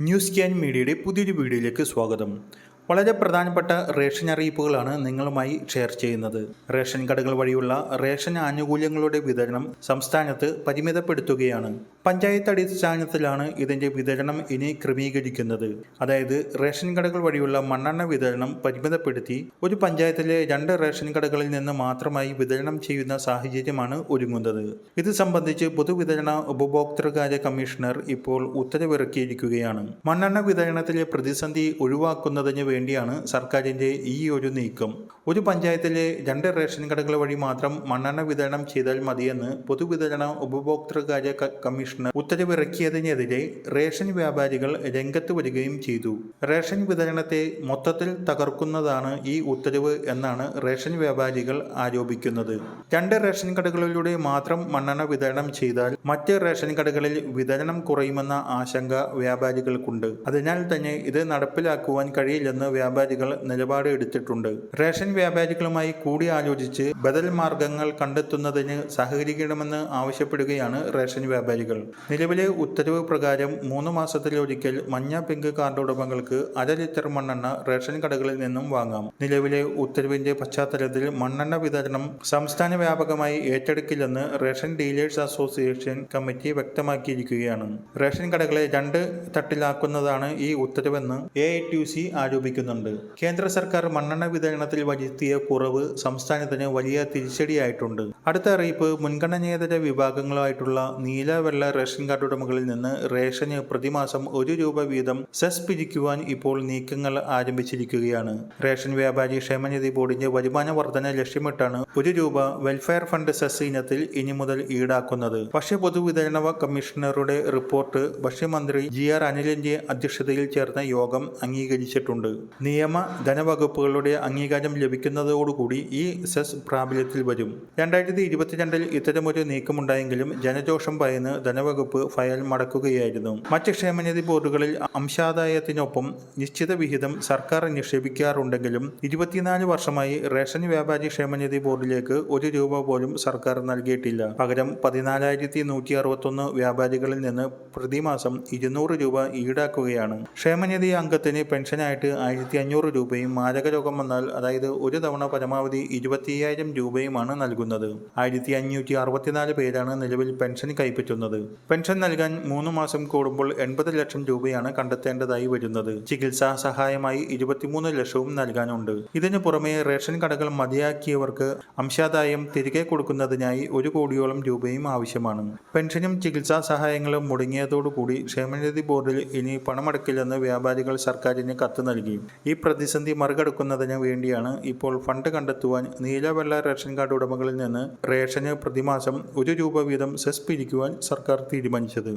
News scan മീഡിയയുടെ പുതിയൊരു വീഡിയോയിലേക്ക് സ്വാഗതം. വളരെ പ്രധാനപ്പെട്ട റേഷൻ അറിയിപ്പുകളാണ് നിങ്ങളുമായി ഷെയർ ചെയ്യുന്നത്. റേഷൻ കടകൾ വഴിയുള്ള റേഷൻ ആനുകൂല്യങ്ങളുടെ വിതരണം സംസ്ഥാനത്ത് പരിമിതപ്പെടുത്തുകയാണ്. പഞ്ചായത്ത് അടിസ്ഥാനത്തിലാണ് ഇതിൻ്റെ വിതരണം ഇനി ക്രമീകരിക്കുന്നത്. അതായത് റേഷൻ കടകൾ വഴിയുള്ള മണ്ണെണ്ണ വിതരണം പരിമിതപ്പെടുത്തി ഒരു പഞ്ചായത്തിലെ 2 റേഷൻ കടകളിൽ നിന്ന് മാത്രമായി വിതരണം ചെയ്യുന്ന സാഹചര്യമാണ് ഒരുങ്ങുന്നത്. ഇത് സംബന്ധിച്ച് പൊതുവിതരണ ഉപഭോക്തൃകാര്യ കമ്മീഷണർ ഇപ്പോൾ ഉത്തരവിറക്കിയിരിക്കുകയാണ്. മണ്ണെണ്ണ വിതരണത്തിലെ പ്രതിസന്ധി ഒഴിവാക്കുന്നതിന് വേണ്ടിയാണ് സർക്കാരിൻ്റെ ഈ ഒരു നീക്കം. ഒരു പഞ്ചായത്തിലെ 2 റേഷൻ കടകൾ വഴി മാത്രം മണ്ണെണ്ണ വിതരണം ചെയ്താൽ മതിയെന്ന് പൊതുവിതരണ ഉപഭോക്തൃകാര്യ കമ്മീഷണർ ഉത്തരവിറക്കിയതിനെതിരെ റേഷൻ വ്യാപാരികൾ രംഗത്ത് വരികയും ചെയ്തു. റേഷൻ വിതരണത്തെ മൊത്തത്തിൽ തകർക്കുന്നതാണ് ഈ ഉത്തരവ് എന്നാണ് റേഷൻ വ്യാപാരികൾ ആരോപിക്കുന്നത്. 2 റേഷൻ കടകളിലൂടെ മാത്രം മണ്ണെണ്ണ വിതരണം ചെയ്താൽ മറ്റ് റേഷൻ കടകളിൽ വിതരണം കുറയുമെന്ന ആശങ്ക വ്യാപാരികൾക്കുണ്ട്. അതിനാൽ തന്നെ ഇത് നടപ്പിലാക്കുവാൻ കഴിയില്ലെന്ന് വ്യാപാരികൾ നിലപാട് എടുത്തിട്ടുണ്ട്. റേഷൻ വ്യാപാരികളുമായി കൂടിയാലോചിച്ച് ബദൽ മാർഗങ്ങൾ കണ്ടെത്തുന്നതിന് സഹകരിക്കണമെന്ന് ആവശ്യപ്പെടുകയാണ് റേഷൻ വ്യാപാരികൾ. നിലവിലെ ഉത്തരവ് പ്രകാരം 3 മാസത്തിലൊരിക്കൽ മഞ്ഞ പിങ്ക് കാർഡ് ഉടമകൾക്ക് 1/2 ലിറ്റർ മണ്ണെണ്ണ റേഷൻ കടകളിൽ നിന്നും വാങ്ങാം. നിലവിലെ ഉത്തരവിന്റെ പശ്ചാത്തലത്തിൽ മണ്ണെണ്ണ വിതരണം സംസ്ഥാന വ്യാപകമായി ഏറ്റെടുക്കില്ലെന്ന് റേഷൻ ഡീലേഴ്സ് അസോസിയേഷൻ കമ്മിറ്റി വ്യക്തമാക്കിയിരിക്കുകയാണ്. റേഷൻ കടകളെ 2 തട്ടിലാക്കുന്നതാണ് ഈ ഉത്തരവെന്ന് AITUC ആരോപിക്കുന്നുണ്ട്. കേന്ദ്ര സർക്കാർ മണ്ണെണ്ണ വിതരണത്തിൽ വരുത്തിയ കുറവ് സംസ്ഥാനത്തിന് വലിയ തിരിച്ചടിയായിട്ടുണ്ട്. അടുത്ത അറിയിപ്പ് മുൻഗണനേതര വിഭാഗങ്ങളായിട്ടുള്ള നീല വെള്ള റേഷൻ കാർഡ് ഉടമകളിൽ നിന്ന് റേഷന് പ്രതിമാസം 1 രൂപ വീതം സെസ് പിരിക്കുവാൻ ഇപ്പോൾ നീക്കങ്ങൾ ആരംഭിച്ചിരിക്കുകയാണ്. റേഷൻ വ്യാപാരി ക്ഷേമനിധി ബോർഡിന്റെ വരുമാന വർധന ലക്ഷ്യമിട്ടാണ് 1 രൂപ വെൽഫെയർ ഫണ്ട് സെസ് ഇനത്തിൽ ഇനി മുതൽ ഈടാക്കുന്നത്. ഭക്ഷ്യപൊതുവിതരണ കമ്മീഷണറുടെ റിപ്പോർട്ട് ഭക്ഷ്യമന്ത്രി GR അനിലിന്റെ അധ്യക്ഷതയിൽ ചേർന്ന യോഗം അംഗീകരിച്ചിട്ടുണ്ട്. നിയമ ധനവകുപ്പുകളുടെ അംഗീകാരം ലഭിക്കുന്നതോടുകൂടി ഈ സെസ് പ്രാബല്യത്തിൽ വരും. 2022 ഇത്തരമൊരു നീക്കമുണ്ടായെങ്കിലും ജനരോഷം ഭയന്ന് ധനവകുപ്പ് ഫയൽ മടക്കുകയായിരുന്നു. മറ്റ് ക്ഷേമനിധി ബോർഡുകളിൽ അംശാദായത്തിനൊപ്പം നിശ്ചിത വിഹിതം സർക്കാർ നിക്ഷേപിക്കാറുണ്ടെങ്കിലും 24 വർഷമായി റേഷൻ വ്യാപാരി ക്ഷേമനിധി ബോർഡിലേക്ക് 1 രൂപ പോലും സർക്കാർ നൽകിയിട്ടില്ല. പകരം 14,161 വ്യാപാരികളിൽ നിന്ന് പ്രതിമാസം 200 രൂപ ഈടാക്കുകയാണ്. ക്ഷേമനിധി അംഗത്തിന് പെൻഷനായിട്ട് 1,500 രൂപയും മാരക രോഗം വന്നാൽ അതായത് ഒരു തവണ പരമാവധി 25,000 രൂപയുമാണ് നൽകുന്നത്. 1,564 പേരാണ് നിലവിൽ പെൻഷൻ കൈപ്പറ്റുന്നത്. പെൻഷൻ നൽകാൻ 3 മാസം കൂടുമ്പോൾ 80 ലക്ഷം രൂപയാണ് കണ്ടെത്തേണ്ടതായി വരുന്നത്. ചികിത്സാ സഹായമായി 23 ലക്ഷവും നൽകാനുണ്ട്. ഇതിനു പുറമെ റേഷൻ കടകൾ മതിയാക്കിയവർക്ക് അംശാദായം തിരികെ കൊടുക്കുന്നതിനായി 1 കോടിയോളം രൂപയും ആവശ്യമാണ്. പെൻഷനും ചികിത്സാ സഹായങ്ങളും മുടങ്ങിയതോടുകൂടി ക്ഷേമനിധി ബോർഡിൽ ഇനി പണമടക്കില്ലെന്ന് വ്യാപാരികൾ സർക്കാരിന് കത്ത് നൽകി. ഈ പ്രതിസന്ധി മറികടക്കുന്നതിന് വേണ്ടിയാണ് ഇപ്പോൾ ഫണ്ട് കണ്ടെത്തുവാൻ നീല വെള്ള റേഷൻ കാർഡ് ഉടമകളിൽ നിന്ന് റേഷന് പ്രതിമാസം 1 രൂപ വീതം സെസ് പിരിക്കുവാൻ സർക്കാർ തീരുമാനിച്ചത്.